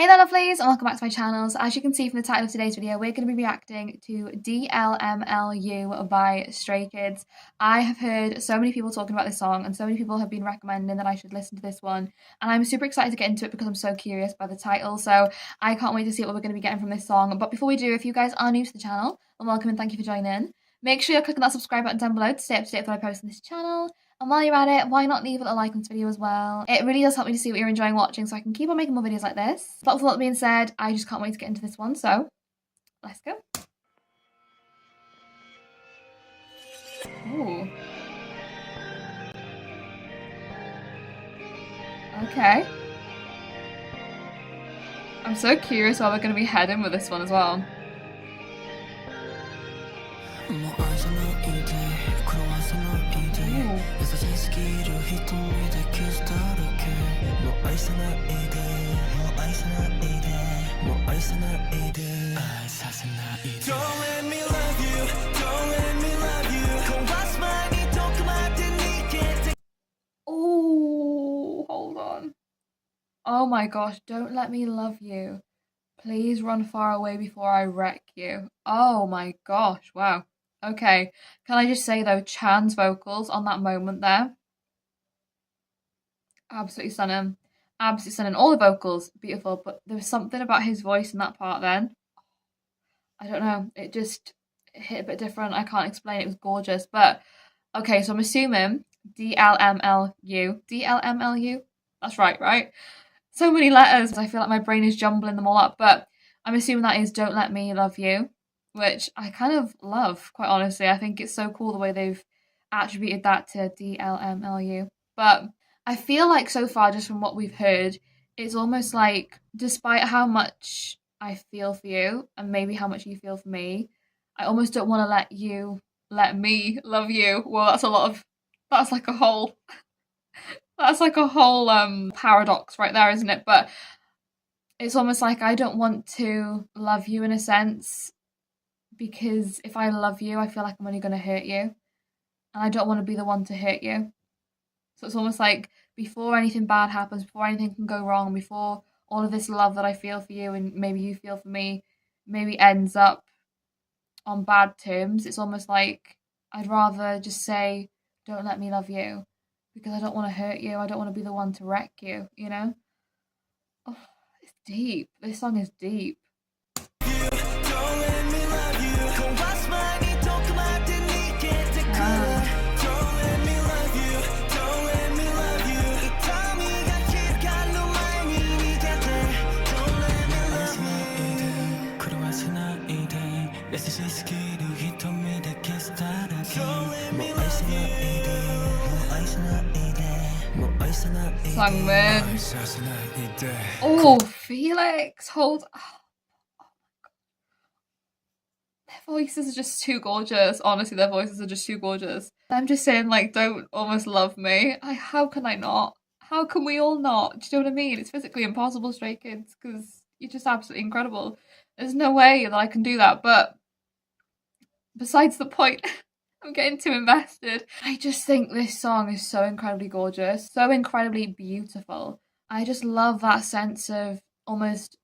Hey there lovelies and welcome back to my channel. So as you can see from the title of today's video, we're going to be reacting to DLMLU by Stray Kids. I have heard so many people talking about this song and so many people have been recommending that I should listen to this one, and I'm super excited to get into it because I'm so curious by the title, so I can't wait to see what we're going to be getting from this song. But before we do, if you guys are new to the channel, then welcome and thank you for joining. Make sure you're clicking that subscribe button down below to stay up to date with what I post on this channel. And while you're at it, why not leave a like on this video as well? It really does help me to see what you're enjoying watching so I can keep on making more videos like this. But with all that being said, I just can't wait to get into this one, so let's go. Ooh. Okay. I'm so curious where we're going to be heading with this one as well. Oh, hold on. Oh my gosh, don't let me love you. Please run far away before I wreck you. Oh my gosh, wow. Okay, can I just say though, Chan's vocals on that moment there, absolutely stunning. Absolutely stunning. All the vocals, beautiful, but there was something about his voice in that part then. I don't know, it just hit a bit different. I can't explain it, was gorgeous. But okay, so I'm assuming DLMLU. DLMLU? That's right? So many letters, I feel like my brain is jumbling them all up, but I'm assuming that is Don't Let Me Love You, which I kind of love, quite honestly. I think it's so cool the way they've attributed that to DLMLU. But I feel like so far, just from what we've heard, it's almost like, despite how much I feel for you, and maybe how much you feel for me, I almost don't want to let me love you. Well, that's like a whole... That's like a whole paradox right there, isn't it? But it's almost like I don't want to love you in a sense, because if I love you, I feel like I'm only going to hurt you. And I don't want to be the one to hurt you. So it's almost like before anything bad happens, before anything can go wrong, before all of this love that I feel for you and maybe you feel for me maybe ends up on bad terms, it's almost like I'd rather just say, don't let me love you. Because I don't want to hurt you. I don't want to be the one to wreck you, you know? Oh, it's deep. This song is deep. Sangmin. Oh, Felix, hold. Oh, their voices are just too gorgeous. Honestly, their voices are just too gorgeous. I'm just saying, like, don't almost love me. How can I not? How can we all not? Do you know what I mean? It's physically impossible, Stray Kids, because you're just absolutely incredible. There's no way that I can do that, but besides the point. I'm getting too invested. I just think this song is so incredibly gorgeous, so incredibly beautiful. I just love that sense of almost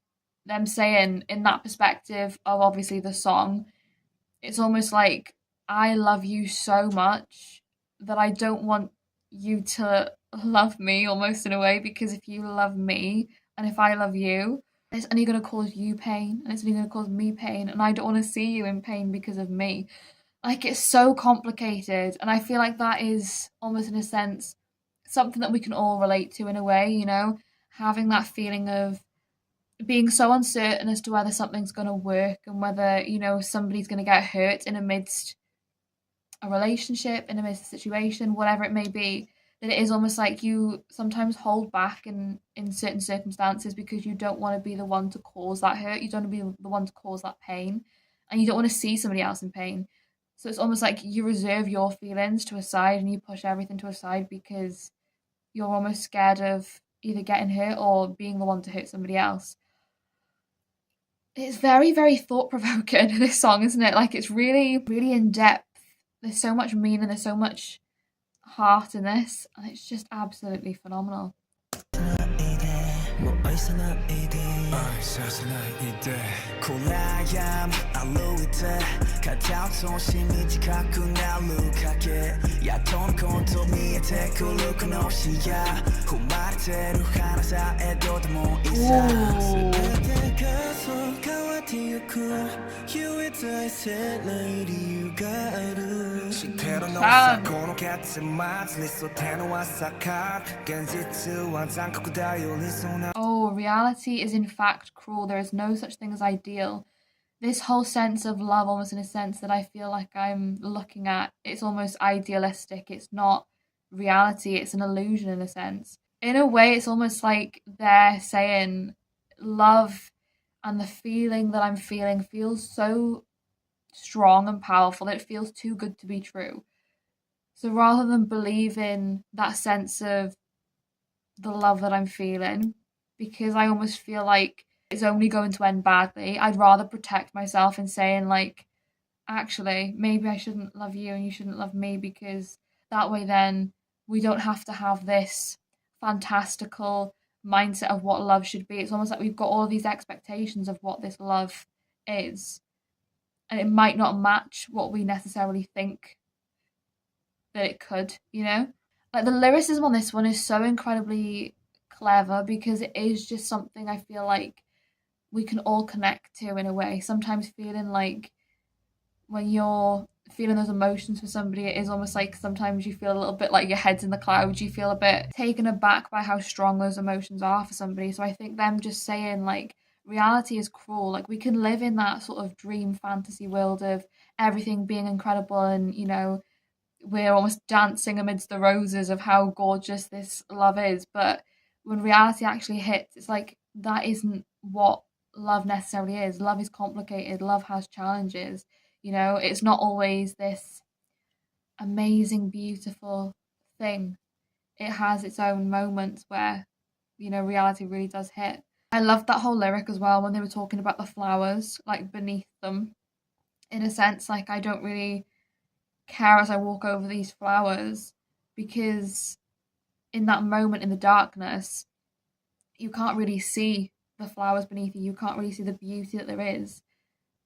them saying, in that perspective of obviously the song, it's almost like, I love you so much that I don't want you to love me, almost in a way, because if you love me and if I love you, it's only going to cause you pain and it's only going to cause me pain, and I don't want to see you in pain because of me. Like, it's so complicated, and I feel like that is almost in a sense something that we can all relate to in a way, you know, having that feeling of being so uncertain as to whether something's going to work and whether, you know, somebody's going to get hurt in amidst a relationship, in amidst a situation, whatever it may be, that it is almost like you sometimes hold back in certain circumstances because you don't want to be the one to cause that hurt, you don't want to be the one to cause that pain, and you don't want to see somebody else in pain. So it's almost like you reserve your feelings to a side and you push everything to a side because you're almost scared of either getting hurt or being the one to hurt somebody else. It's very, very thought-provoking, this song, isn't it? Like, it's really, really in-depth. There's so much meaning, there's so much heart in this, and it's just absolutely phenomenal. Oh, reality is in fact cruel. There is no such thing as ideal. This whole sense of love, almost in a sense that I feel like I'm looking at, it's almost idealistic. It's not reality, it's an illusion in a sense. In a way, it's almost like they're saying love and the feeling that I'm feeling feels so strong and powerful that it feels too good to be true. So rather than believe in that sense of the love that I'm feeling, because I almost feel like it's only going to end badly, I'd rather protect myself in saying, like, actually, maybe I shouldn't love you and you shouldn't love me, because that way then we don't have to have this fantastical mindset of what love should be. It's almost like we've got all of these expectations of what this love is, and it might not match what we necessarily think that it could, you know? Like the lyricism on this one is so incredibly clever because it is just something I feel like we can all connect to in a way. Sometimes feeling like when you're feeling those emotions for somebody, it is almost like sometimes you feel a little bit like your head's in the clouds. You feel a bit taken aback by how strong those emotions are for somebody. So I think them just saying like reality is cruel. Like we can live in that sort of dream fantasy world of everything being incredible and, you know, we're almost dancing amidst the roses of how gorgeous this love is. But when reality actually hits, it's like that isn't what love necessarily is. Love is complicated, love has challenges. You know, it's not always this amazing, beautiful thing. It has its own moments where, you know, reality really does hit. I loved that whole lyric as well when they were talking about the flowers, like beneath them. In a sense, like I don't really care as I walk over these flowers because in that moment in the darkness, you can't really see the flowers beneath you. You can't really see the beauty that there is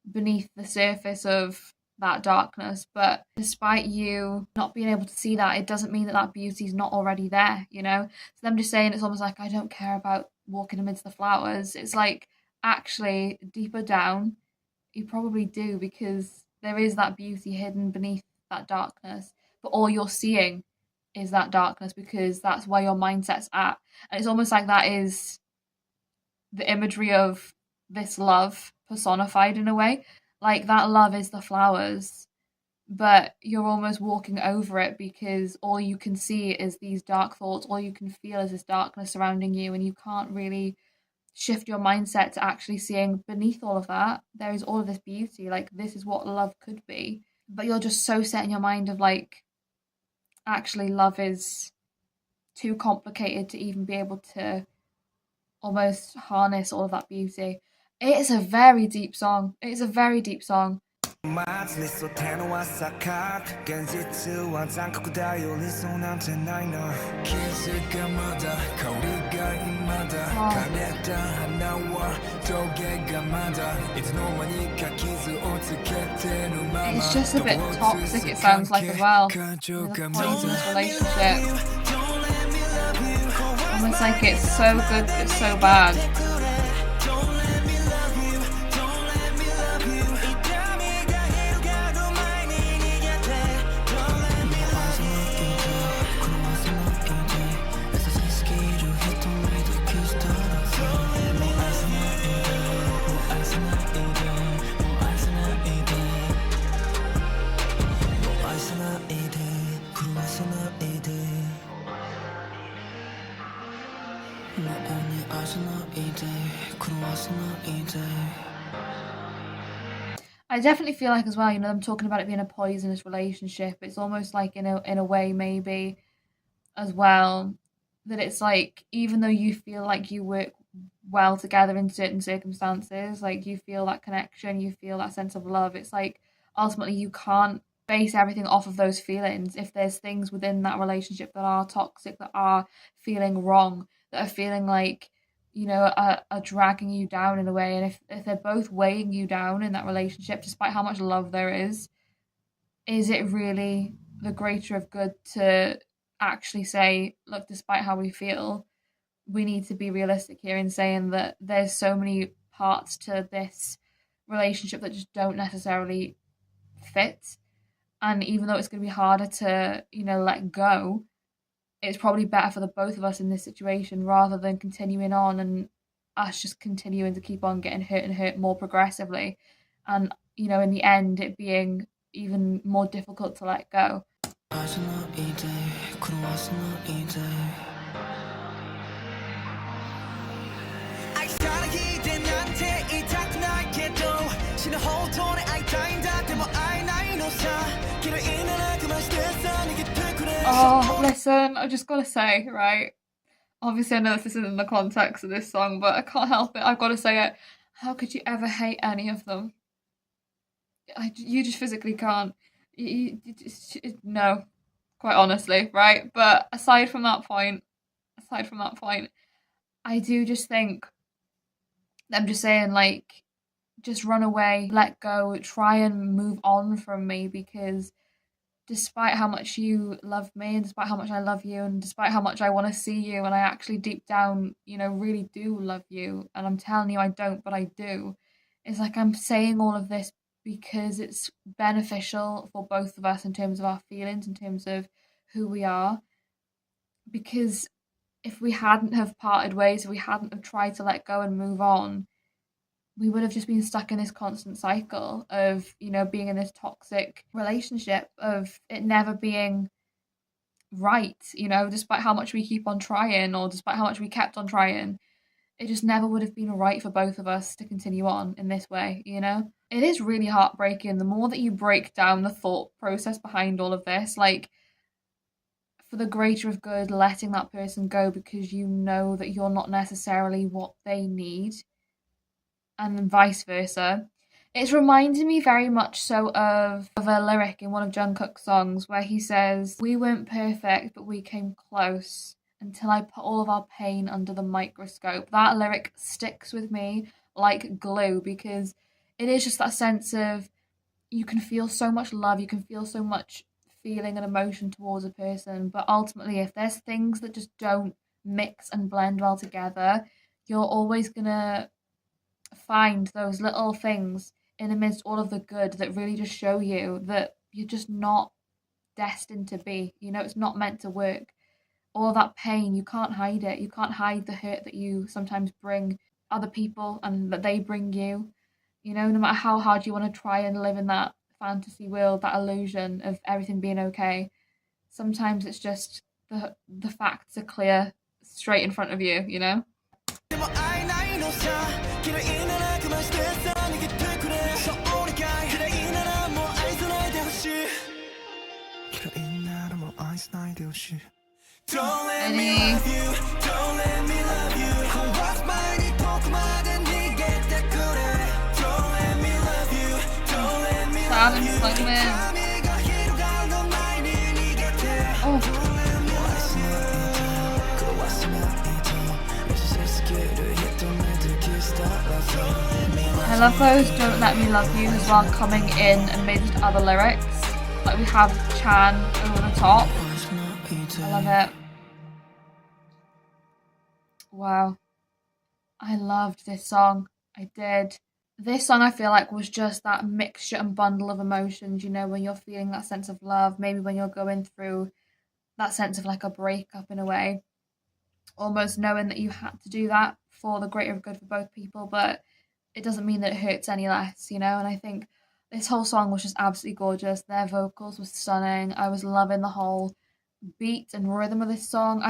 beneath the surface of that darkness. But despite you not being able to see that, it doesn't mean that that beauty is not already there, you know? So them just saying it's almost like, I don't care about walking amidst the flowers. It's like, actually, deeper down, you probably do because there is that beauty hidden beneath that darkness. But all you're seeing is that darkness because that's where your mindset's at. And it's almost like that is the imagery of this love personified in a way. Like that love is the flowers, but you're almost walking over it because all you can see is these dark thoughts, all you can feel is this darkness surrounding you, and you can't really shift your mindset to actually seeing beneath all of that, there is all of this beauty. Like, this is what love could be. But you're just so set in your mind of like, actually, love is too complicated to even be able to almost harness all of that beauty. It is a very deep song. It is a very deep song. It's just a bit toxic, it sounds like, as well. The poisonous relationship. Almost like it's so good but it's so bad. I definitely feel like as well, you know, I'm talking about it being a poisonous relationship. It's almost like in a way maybe as well that it's like even though you feel like you work well together in certain circumstances, like you feel that connection, you feel that sense of love, it's like ultimately you can't base everything off of those feelings. If there's things within that relationship that are toxic, that are feeling wrong, that are feeling like you know, are dragging you down in a way. And if they're both weighing you down in that relationship, despite how much love there is it really the greater of good to actually say, look, despite how we feel, we need to be realistic here in saying that there's so many parts to this relationship that just don't necessarily fit. And even though it's going to be harder to, you know, let go, it's probably better for the both of us in this situation rather than continuing on and us just continuing to keep on getting hurt and hurt more progressively. And, you know, in the end, it being even more difficult to let go. Oh, listen, I just gotta say, right? Obviously, I know this isn't in the context of this song, but I can't help it. I've got to say it. How could you ever hate any of them? You just physically can't. No, quite honestly, right? But aside from that point, I do just think I'm just saying, like, just run away, let go, try and move on from me because despite how much you love me and despite how much I love you and despite how much I want to see you and I actually deep down, you know, really do love you and I'm telling you I don't, but I do. It's like I'm saying all of this because it's beneficial for both of us in terms of our feelings, in terms of who we are. Because if we hadn't have parted ways, if we hadn't have tried to let go and move on, we would have just been stuck in this constant cycle of, you know, being in this toxic relationship of it never being right, you know, despite how much we keep on trying or despite how much we kept on trying, it just never would have been right for both of us to continue on in this way, you know? It is really heartbreaking. The more that you break down the thought process behind all of this, like, for the greater of good, letting that person go because you know that you're not necessarily what they need and vice versa. It's reminding me very much so of a lyric in one of Jungkook's songs where he says, "We weren't perfect, but we came close until I put all of our pain under the microscope." That lyric sticks with me like glue because it is just that sense of you can feel so much love, you can feel so much feeling and emotion towards a person, but ultimately, if there's things that just don't mix and blend well together, you're always gonna find those little things in amidst all of the good that really just show you that you're just not destined to be. You know, it's not meant to work. All that pain, you can't hide it. You can't hide the hurt that you sometimes bring other people and that they bring you. You know, no matter how hard you want to try and live in that fantasy world, that illusion of everything being okay, sometimes it's just the facts are clear straight in front of you, you know? Any sad and segment. Oh. I love those "Don't Let Me Love You" as well coming in amidst other lyrics. Like we have Chan over the top. I love it. Wow. I loved this song. I did. This song I feel like was just that mixture and bundle of emotions, you know, when you're feeling that sense of love, maybe when you're going through that sense of like a breakup in a way. Almost knowing that you had to do that for the greater good for both people, but it doesn't mean that it hurts any less, you know? And I think this whole song was just absolutely gorgeous. Their vocals were stunning. I was loving the whole beat and rhythm of this song.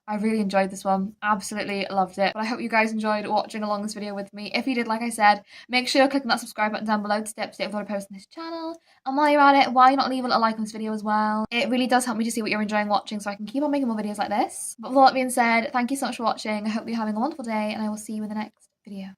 I really enjoyed this one. Absolutely loved it. But I hope you guys enjoyed watching along this video with me. If you did, like I said, make sure you're clicking that subscribe button down below to stay up to date with what I post on this channel. And while you're at it, why not leave a little like on this video as well? It really does help me to see what you're enjoying watching so I can keep on making more videos like this. But with all that being said, thank you so much for watching. I hope you're having a wonderful day and I will see you in the next video.